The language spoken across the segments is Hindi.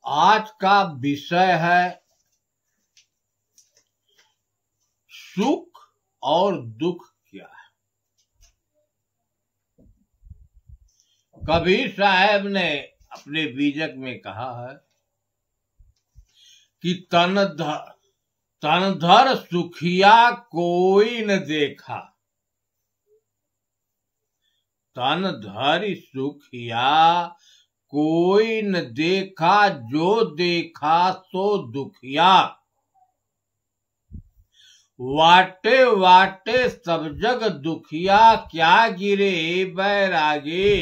आज का विषय है सुख और दुख क्या है। कबीर साहब ने अपने बीजक में कहा है कि तन धर सुखिया कोई न देखा, तन धर सुखिया कोई न देखा, जो देखा सो दुखिया। वाटे वाटे सब जग दुखिया, क्या गिरे बैरागे।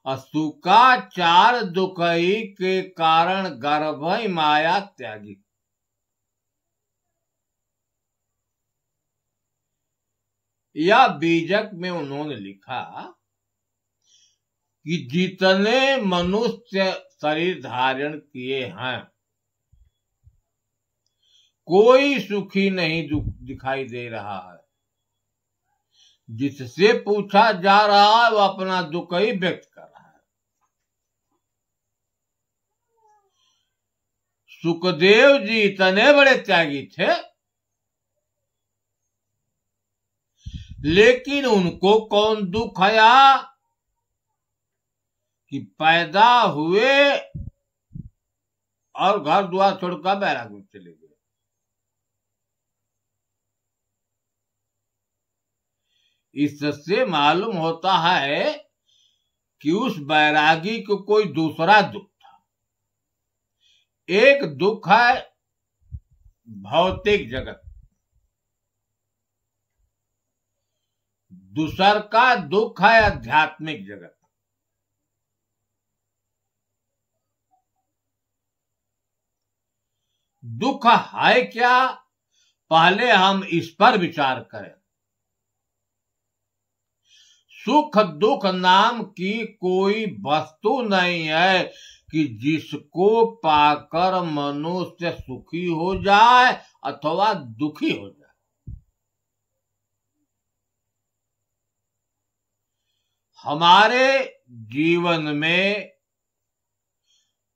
असुका चार दुखई के कारण, गर्भ माया त्यागी। या बीजक में उन्होंने लिखा कि जितने मनुष्य शरीर धारण किए हैं, कोई सुखी नहीं दिखाई दे रहा है। जिससे पूछा जा रहा है वो अपना दुख ही व्यक्त कर रहा है। सुखदेव जी इतने बड़े त्यागी थे, लेकिन उनको कौन दुख आया कि पैदा हुए और घर द्वार छोड़कर बैराग में चले गए। इससे मालूम होता है कि उस बैरागी को कोई दूसरा दुख था। एक दुख है भौतिक जगत, दूसर का दुख है आध्यात्मिक जगत। दुख है क्या, पहले हम इस पर विचार करें। सुख दुख नाम की कोई वस्तु नहीं है कि जिसको पाकर मनुष्य सुखी हो जाए अथवा दुखी हो जाए। हमारे जीवन में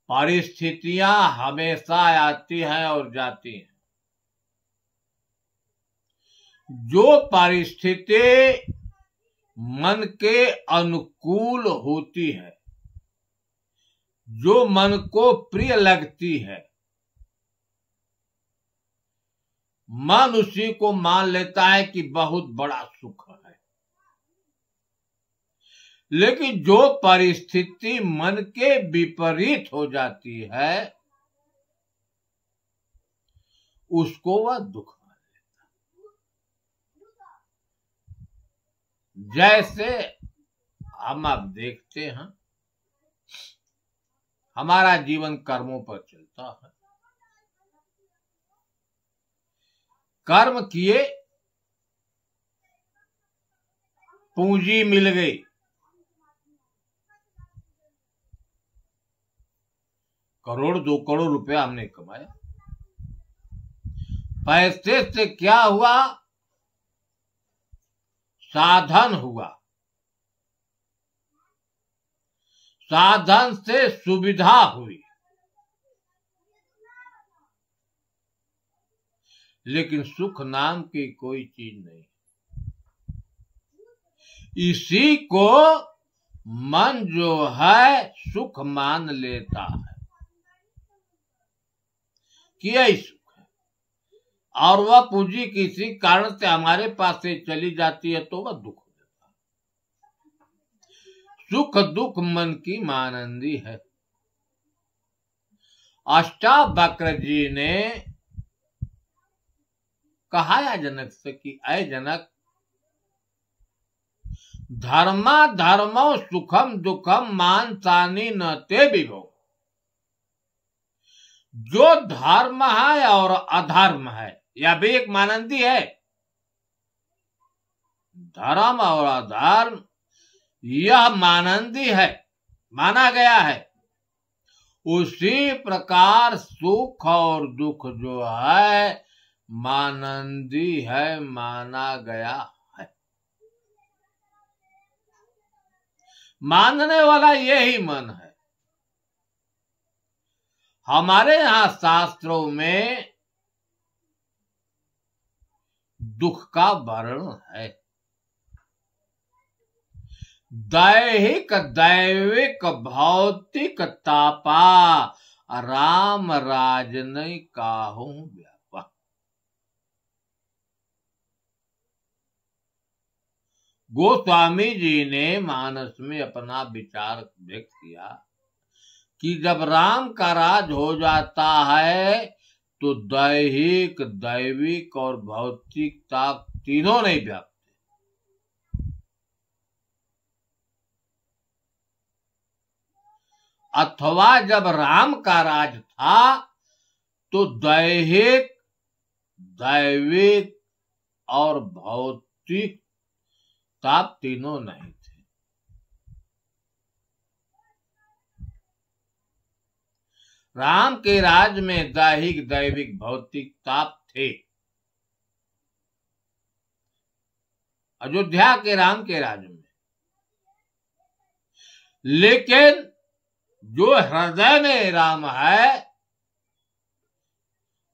परिस्थितियां हमेशा आती हैं और जाती हैं। जो परिस्थिति मन के अनुकूल होती है, जो मन को प्रिय लगती है, मन उसी को मान लेता है कि बहुत बड़ा सुख है। लेकिन जो परिस्थिति मन के विपरीत हो जाती है, उसको वह दुख मान लेता है। जैसे हम अब देखते हैं, हमारा जीवन कर्मों पर चलता है। कर्म किए, पूंजी मिल गई, करोड़ 2 करोड़ रुपया हमने कमाया। पैसे से क्या हुआ, साधन हुआ, साधन से सुविधा हुई, लेकिन सुख नाम की कोई चीज नहीं। इसी को मन जो है सुख मान लेता है कि यही सुख है, और वह पूंजी किसी कारण से हमारे पास से चली जाती है तो वह दुख हो जाता है। सुख दुख मन की मानंदी है। अष्टावक्र जी ने कहा है जनक से कि अय जनक, धर्मा धर्मो सुखम दुखम मानसानि न ते विभो। जो धर्म है और अधर्म है, यह भी एक मानंदी है। धर्म और अधर्म यह मानंदी है, माना गया है। उसी प्रकार सुख और दुख जो है मानंदी है, माना गया है। मानने वाला यही मन है। हमारे यहाँ शास्त्रों में दुख का वर्णन है। दैहिक दैविक भौतिक तापा राम राजनय काहू व्यापा। गोस्वामी जी ने मानस में अपना विचार व्यक्त किया कि जब राम का राज हो जाता है तो दैहिक दैविक और भौतिक ताप तीनों नहीं व्यापते। अथवा जब राम का राज था तो दैहिक दैविक और भौतिक ताप तीनों नहीं थे। राम के राज में दैहिक दैविक भौतिक ताप थे। अयोध्या के राम के राज में, लेकिन जो हृदय में राम है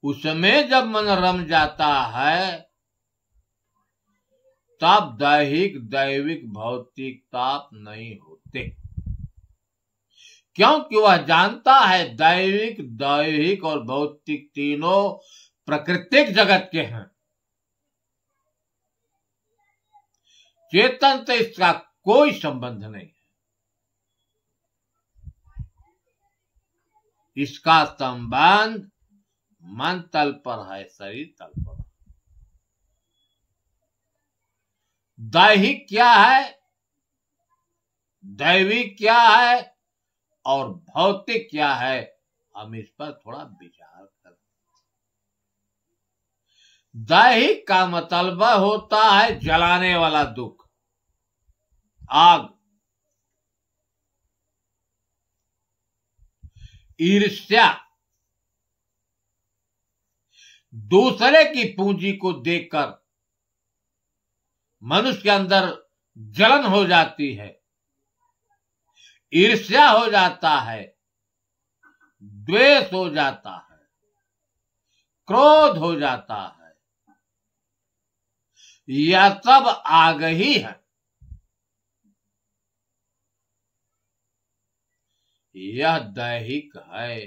उसमें जब मन रम जाता है तब दैहिक दैविक भौतिक ताप नहीं होते, क्योंकि वह जानता है दैविक दैहिक और भौतिक तीनों प्राकृतिक जगत के हैं। चेतन से इसका कोई संबंध नहीं है। इसका संबंध मन तल पर है, शरीर तल पर। दैहिक क्या है, दैविक क्या है और भौतिक क्या है, हम इस पर थोड़ा विचार करें। दैहिक का मतलब होता है जलाने वाला दुख, आग, ईर्ष्या, दूसरे की पूंजी को देखकर मनुष्य के अंदर जलन हो जाती है, ईर्ष्या हो जाता है, द्वेष हो जाता है, क्रोध हो जाता है। यह सब आग ही है। यह दैहिक है।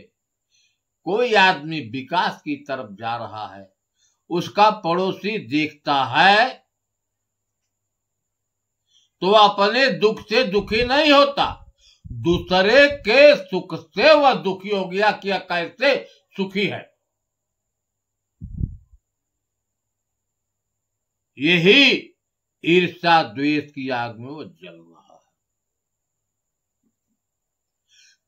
कोई आदमी विकास की तरफ जा रहा है, उसका पड़ोसी देखता है तो अपने दुख से दुखी नहीं होता, दूसरे के सुख से वह दुखी हो गया कि यह कैसे सुखी है। यही ईर्ष्या द्वेष की आग में वो जल रहा है।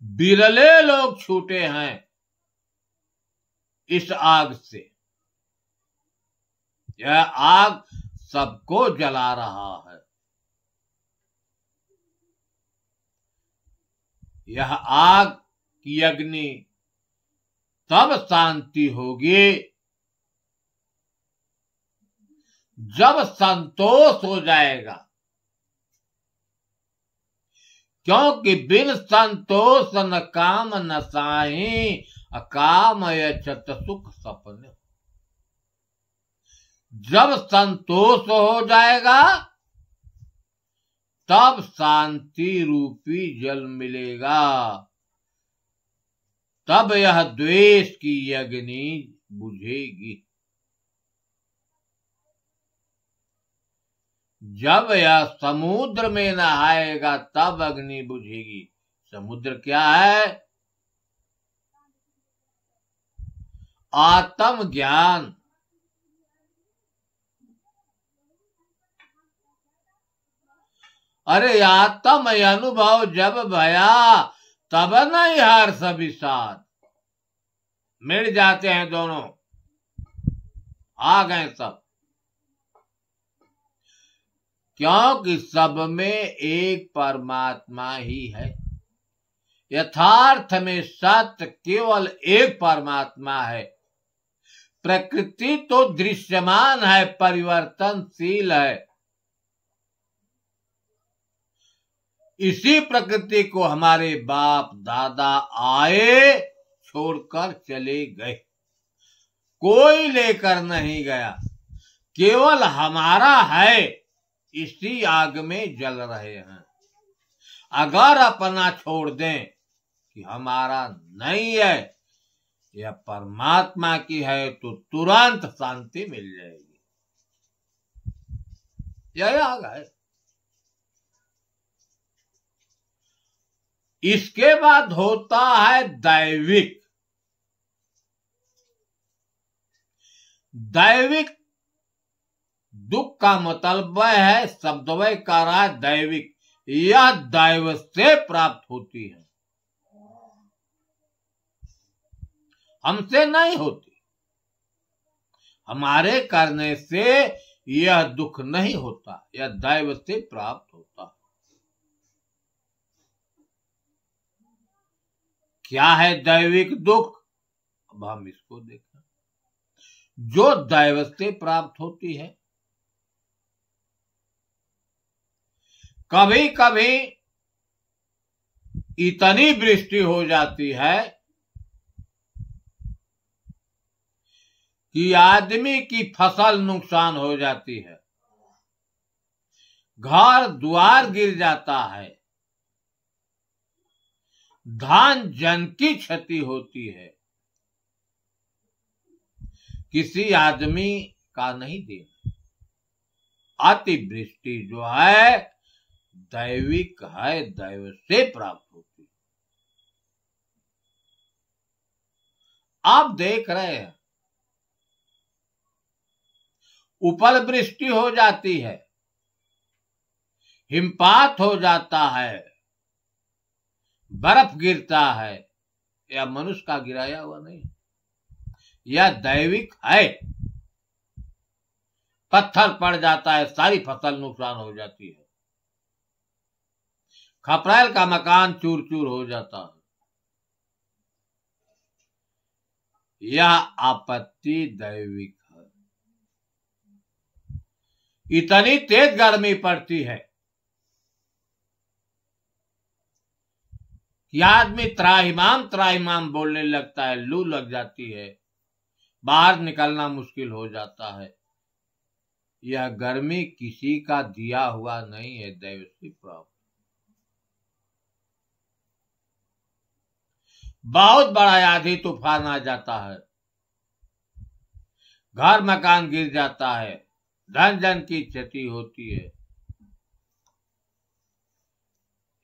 बिरले लोग छूटे हैं इस आग से। यह आग सबको जला रहा है। यह आग की अग्नि तब शांति होगी जब संतोष हो जाएगा, क्योंकि बिन संतोष न काम न साही, अकाम यचत सुख सपने। जब संतोष हो जाएगा तब शांति रूपी जल मिलेगा, तब यह द्वेष की अग्नि बुझेगी। जब यह समुद्र में नहाएगा तब अग्नि बुझेगी। समुद्र क्या है? आत्म ज्ञान। अरे आत्म अनुभव जब भया तब नहीं हर्ष विषाद। मिल जाते हैं दोनों, आ गए सब, क्योंकि सब में एक परमात्मा ही है। यथार्थ में सत्य केवल एक परमात्मा है। प्रकृति तो दृश्यमान है, परिवर्तनशील है। इसी प्रकृति को हमारे बाप दादा आए, छोड़कर चले गए, कोई लेकर नहीं गया, केवल हमारा है इसी आग में जल रहे हैं। अगर अपना छोड़ दें कि हमारा नहीं है, यह परमात्मा की है, तो तुरंत शांति मिल जाएगी। यह आग है। इसके बाद होता है दैविक। दैविक दुख का मतलब है शब्दवय का रहा दैविक, यह दैव से प्राप्त होती है, हमसे नहीं होती। हमारे करने से यह दुख नहीं होता, यह दैव से प्राप्त होता है। क्या है दैविक दुख? अब हम इसको देखें। जो दैव से प्राप्त होती है, कभी कभी इतनी वृष्टि हो जाती है कि आदमी की फसल नुकसान हो जाती है, घर द्वार गिर जाता है, धान जन की क्षति होती है। किसी आदमी का नहीं देना। अतिवृष्टि जो है दैविक है, दैव से प्राप्त होती है। आप देख रहे हैं उपल वृष्टि हो जाती है, हिमपात हो जाता है, बर्फ गिरता है, यह मनुष्य का गिराया हुआ नहीं, यह दैविक है। पत्थर पड़ जाता है, सारी फसल नुकसान हो जाती है, खपरेल का मकान चूर चूर हो जाता है। यह आपत्ति दैविक है। इतनी तेज गर्मी पड़ती है कि आदमी त्राहिमाम त्राहिमाम बोलने लगता है, लू लग जाती है, बाहर निकलना मुश्किल हो जाता है। यह गर्मी किसी का दिया हुआ नहीं है, दैव से प्राप्त। बहुत बड़ा आंधी तूफान आ जाता है, घर मकान गिर जाता है, धन जन की क्षति होती है,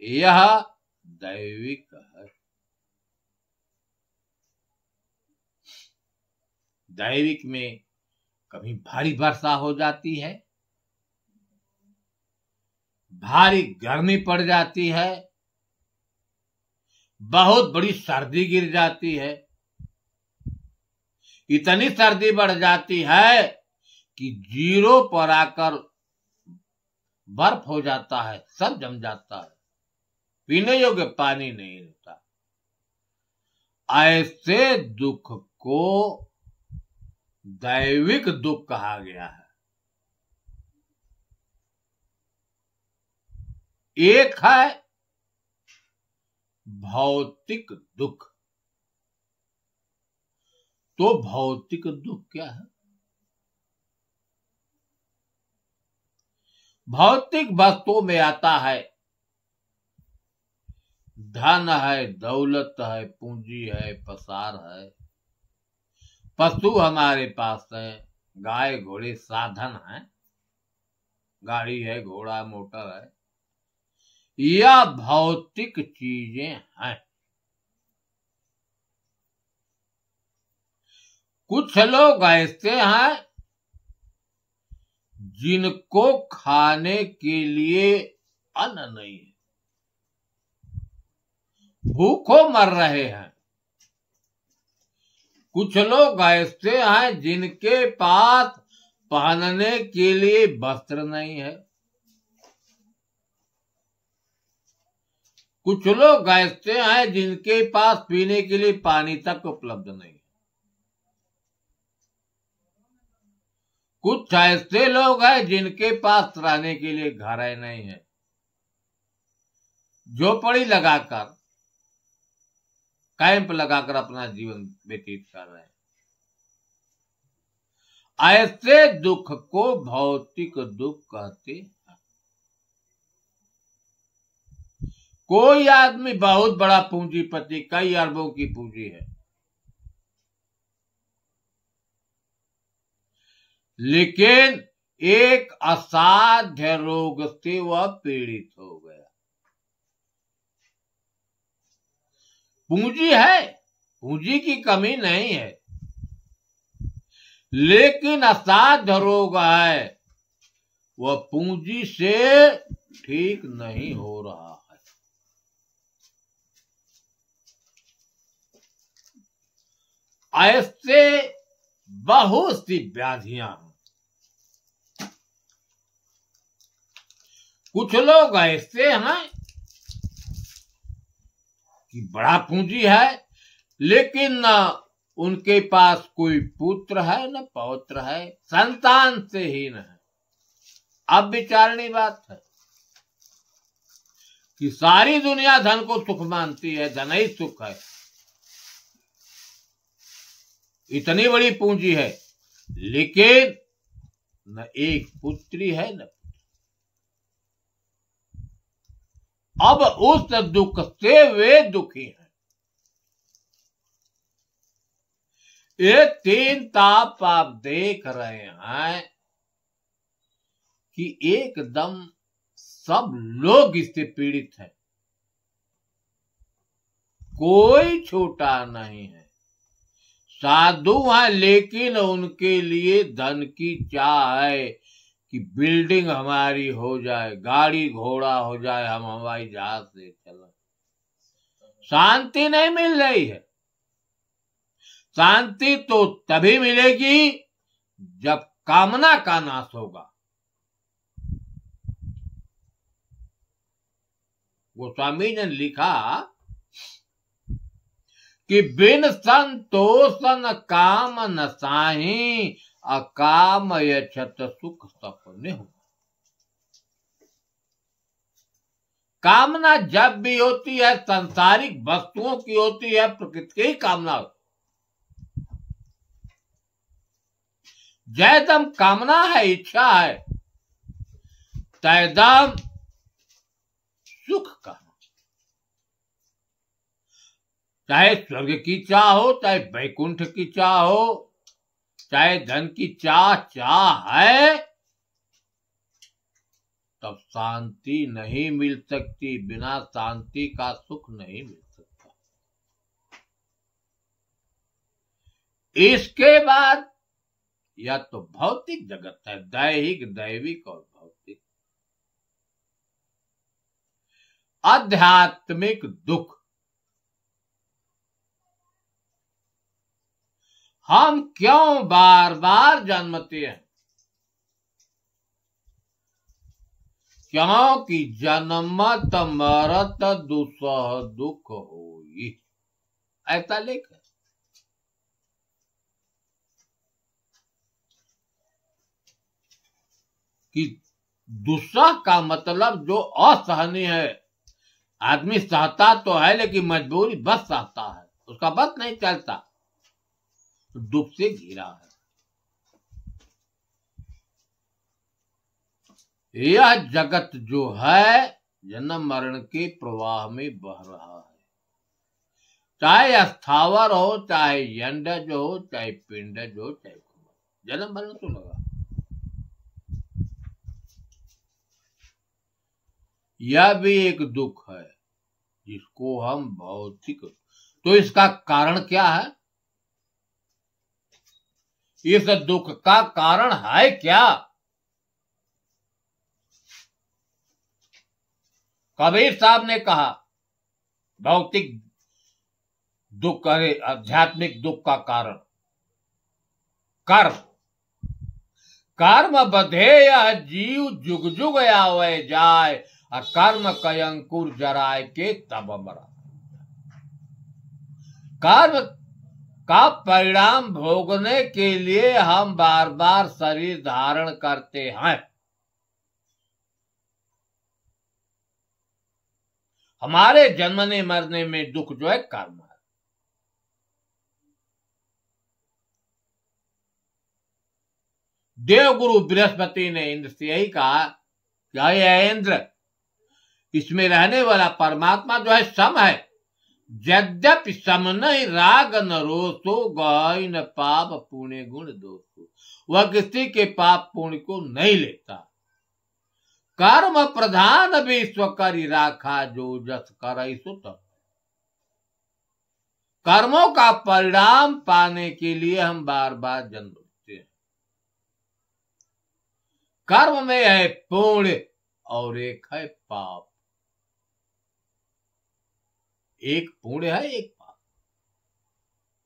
यह दैविक है। दैविक में कभी भारी वर्षा हो जाती है, भारी गर्मी पड़ जाती है, बहुत बड़ी सर्दी गिर जाती है। इतनी सर्दी बढ़ जाती है कि 0 पर आकर बर्फ हो जाता है, सब जम जाता है, पीने योग्य पानी नहीं होता। ऐसे दुख को दैविक दुख कहा गया है। एक है भौतिक दुख। तो भौतिक दुख क्या है? भौतिक वस्तुओं में आता है धन है, दौलत है, पूंजी है, पसार है, पशु हमारे पास है, गाय घोड़े साधन है, गाड़ी है, घोड़ा मोटर है, यह भौतिक चीजें हैं। कुछ लोग ऐसे हैं जिनको खाने के लिए अन्न नहीं है, भूखों मर रहे हैं। कुछ लोग ऐसे हैं जिनके पास पहनने के लिए वस्त्र नहीं है। कुछ लोग ऐसे हैं जिनके पास पीने के लिए पानी तक उपलब्ध नहीं है। कुछ ऐसे लोग हैं जिनके पास रहने के लिए घर नहीं है, झोपड़ी लगाकर कैंप लगाकर अपना जीवन व्यतीत कर रहे हैं। ऐसे दुख को भौतिक दुख कहते हैं। कोई आदमी बहुत बड़ा पूंजीपति, कई अरबों की पूंजी है, लेकिन एक असाध्य रोग से वह पीड़ित हो गया। पूंजी है, पूंजी की कमी नहीं है, लेकिन असाध्य रोग है, वह पूंजी से ठीक नहीं हो रहा है। ऐसे बहुत सी व्याधियां हैं। कुछ लोग ऐसे हैं कि बड़ा पूंजी है, लेकिन न उनके पास कोई पुत्र है न पौत्र है, संतान से हीन है। अब विचारणी बात है कि सारी दुनिया धन को सुख मानती है, धन ही सुख है, इतनी बड़ी पूंजी है, लेकिन न एक पुत्री है न। अब उस दुख से वे दुखी हैं। ये तीन ताप आप देख रहे हैं कि एकदम सब लोग इससे पीड़ित हैं, कोई छोटा नहीं है। साधु हैं, लेकिन उनके लिए धन की चाह है कि बिल्डिंग हमारी हो जाए, गाड़ी घोड़ा हो जाए, हम हवाई जहाज से चलें। शांति नहीं मिल रही है। शांति तो तभी मिलेगी जब कामना का नाश होगा। गोस्वामी ने लिखा कि बिन संतोषन काम न साही, अकाम यछत सुख सपने हो। कामना जब भी होती है सांसारिक वस्तुओं की होती है, प्रकृति की कामना होती। जैदम कामना है, इच्छा है, तैदम सुख का। चाहे स्वर्ग की चाह हो, चाहे वैकुंठ की चाह हो, चाहे धन की चाह है, तब शांति नहीं मिल सकती। बिना शांति का सुख नहीं मिल सकता। इसके बाद या तो भौतिक जगत है, दैहिक, दैविक और भौतिक। आध्यात्मिक दुख। हम क्यों बार बार जन्मते हैं? क्योंकि जन्मत मरत दुसह दुख होई, ऐसा लेख है। कि दुसह का मतलब जो असहनीय है। आदमी सहता तो है, लेकिन मजबूरी बस सहता है, उसका बस नहीं चलता, दुख से घिरा है। यह जगत जो है जन्म मरण के प्रवाह में बह रहा है। चाहे स्थावर हो, चाहे यंडज हो, चाहे पिंडज हो, चाहे जन्म मरण तो लगा। यह भी एक दुख है जिसको हम भौतिक। तो इसका कारण क्या है? इस दुख का कारण है क्या? कबीर साहब ने कहा भौतिक दुख, आध्यात्मिक दुख का कारण कर्म। कर्म बधे यह जीव जुग जुग आवे जाए, कर्म कय अंकुर जराए के तब मरा। कर्म का परिणाम भोगने के लिए हम बार बार शरीर धारण करते हैं। हमारे जन्मने मरने में दुख जो है कर्म है। देवगुरु बृहस्पति ने इंद्र से यही कहा कि हे इंद्र, इसमें रहने वाला परमात्मा जो है सम है। यद्यपि सम नहीं राग न रोसो, गई न पाप पुण्य गुण दोषो। वह किसी के पाप पुण्य को नहीं लेता। कर्म प्रधान विश्व करी राखा, जो जस करई सो तब। कर्मों का परिणाम पाने के लिए हम बार बार जन्म लेते हैं। कर्म में है पुण्य और एक है पाप। एक पुण्य है, एक पाप।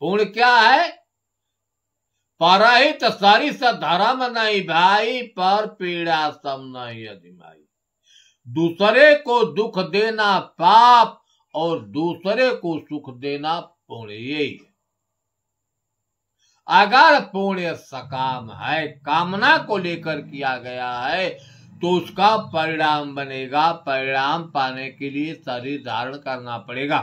पुण्य क्या है? परहित सरिस धर्म नहीं भाई, पर पीड़ा सम नहीं अधिमाई। दूसरे को दुख देना पाप और दूसरे को सुख देना पुण्य, यही है। अगर पुण्य सकाम है, कामना को लेकर किया गया है, तो उसका परिणाम बनेगा। परिणाम पाने के लिए शरीर धारण करना पड़ेगा।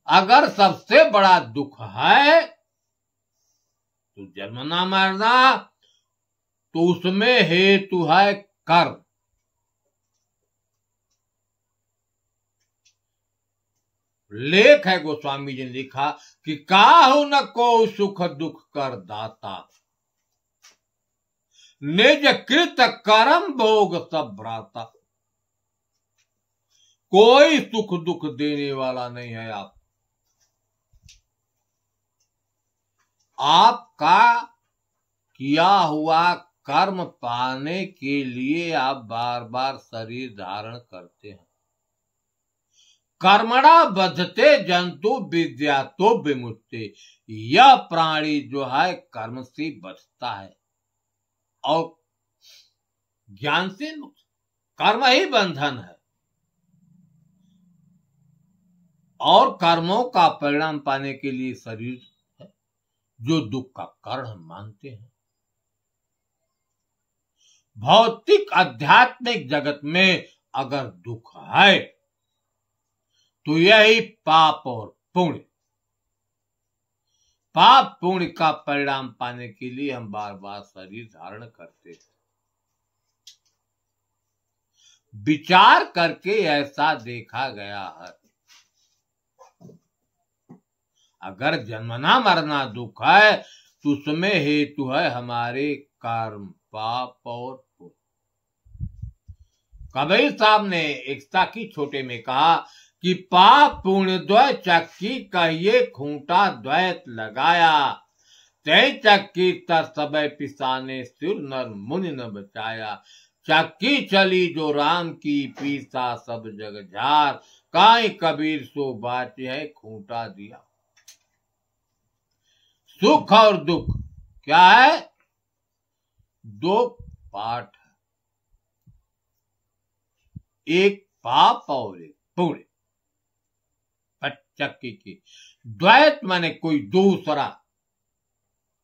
अगर सबसे बड़ा दुख है तो जन्मना मरना, तो उसमें हेतु है कर्म। लेख है गोस्वामी जी ने लिखा कि काहू न को सुख दुख कर दाता, निज कृत कर्म भोग सब भ्राता। कोई सुख दुख देने वाला नहीं है आपका किया हुआ कर्म पाने के लिए आप बार बार शरीर धारण करते हैं। कर्मणा बद्धते जंतु विद्या तो विमुक्ते। यह प्राणी जो है कर्म से बचता है और ज्ञान से मुक्त। कर्म ही बंधन है और कर्मों का परिणाम पाने के लिए शरीर है, जो दुख का कारण हम मानते हैं। भौतिक आध्यात्मिक जगत में अगर दुख है तो यही पाप और पुण्य। पाप पुण्य का परिणाम पाने के लिए हम बार बार शरीर धारण करते हैं। विचार करके ऐसा देखा गया है। अगर जन्मना मरना दुख है तो उसमें हेतु है हमारे कर्म, पाप और पुण्य। कबीर साहब ने एक साखी छोटे में कहा कि पाप पुण्य द्वय चक्की कहिए खूंटा द्वैत लगाया, तय चक्की तर सबय पिसाने सिर नर मुनि न बचाया। चक्की चली जो राम की पीसा सब जग झार, काई कबीर सो बात है खूंटा दिया। सुख और दुख क्या है? दो पाठ है, एक पाप और एक पुण्य। चक्की की द्वैत माने कोई दूसरा।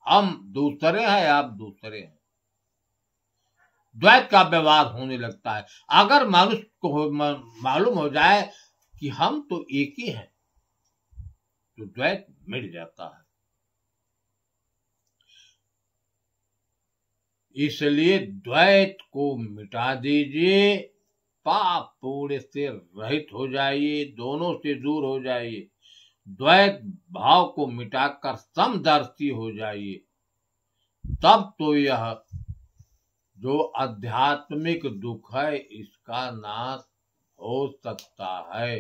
हम दूसरे हैं, आप दूसरे हैं। द्वैत का व्यवहार होने लगता है। अगर मनुष्य को मालूम हो जाए कि हम तो एक ही हैं, तो द्वैत मिट जाता है। इसलिए द्वैत को मिटा दीजिए, पाप पुण्य से रहित हो जाइए, दोनों से दूर हो जाइए। द्वैत भाव को मिटाकर समदर्शी हो जाइए। तब तो यह जो आध्यात्मिक दुख है इसका नाश हो सकता है,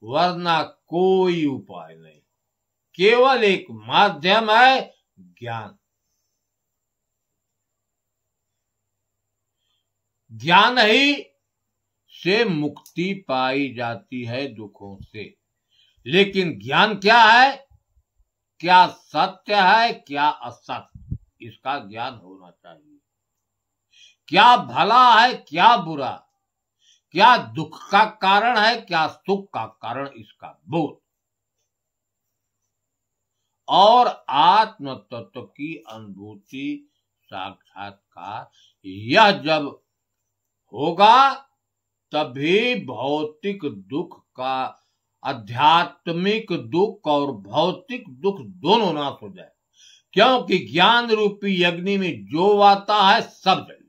वरना कोई उपाय नहीं। केवल एक माध्यम है, ज्ञान। ज्ञान ही से मुक्ति पाई जाती है दुखों से। लेकिन ज्ञान क्या है? क्या सत्य है, क्या असत्य, इसका ज्ञान होना चाहिए। क्या भला है, क्या बुरा, क्या दुख का कारण है, क्या सुख का कारण, इसका बोध। और आत्म तत्व की अनुभूति, साक्षात्कार, यह जब होगा तभी भौतिक दुख का, आध्यात्मिक दुख और भौतिक दुख दोनों नाश हो जाए। क्योंकि ज्ञान रूपी अग्नि में जो आता है सब जल